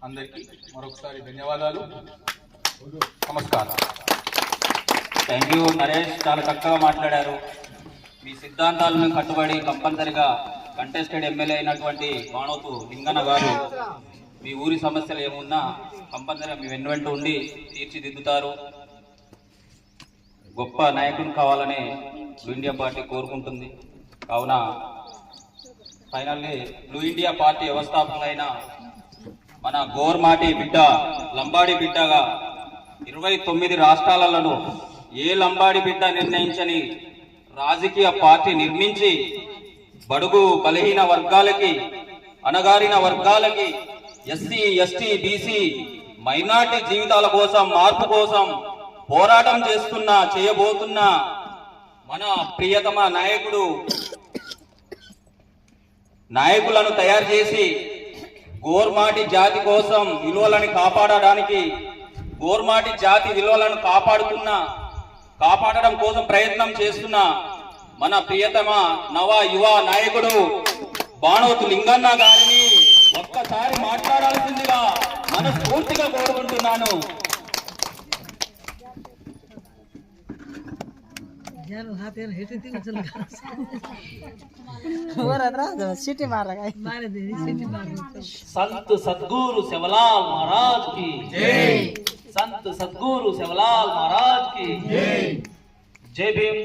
అందరికీ మరొకసారి ధన్యవాదాలు. నమస్కారం. థ్యాంక్ యూ నరేష్, చాలా చక్కగా మాట్లాడారు. మీ సిద్ధాంతాలను కట్టుబడి కంపల్సరిగా కంటెస్టెడ్ ఎమ్మెల్యే అయినటువంటి బాణోతు లింగన్న గారు మీ ఊరి సమస్యలు ఏమున్నా కంపల్సరిగా మీ వెన్నువెంట ఉండి తీర్చిదిద్దుతారు. గొప్ప నాయకుడు కావాలని బ్లూ ఇండియా పార్టీ కోరుకుంటుంది. కావున ఫైనల్లీ బ్లూ ఇండియా పార్టీ వ్యవస్థాపకులైన మన గోర్మాటి బిడ్డ, లంబాడి బిడ్డగా 29 రాష్ట్రాలలో ఏ లంబాడి బిడ్డ నిర్ణయించని రాజకీయ పార్టీ నిర్మించి బడుగు బలహీన వర్గాలకి, అణగారిన వర్గాలకి, ఎస్సీ ఎస్టీ బీసీ మైనార్టీ జీవితాల కోసం, మార్పు కోసం పోరాటం చేయబోతున్న మన ప్రియతమ నాయకులను తయారు చేసి గోర్మాటి జాతి కోసం విలువలను కాపాడడానికి, గోర్మాటి జాతి విలువలను కాపాడడం కోసం ప్రయత్నం చేస్తున్న మన ప్రియతమ యువ నాయకుడు బాణోతు లింగన్న గారిని ఒక్కసారి మాట్లాడాల్సిందిగా మనస్ఫూర్తిగా కోరుకుంటున్నాను. संत सदगुरु सेवलाल महाराज की जय। संत सदगुरु सेवलाल महाराज की जय। जय भीम।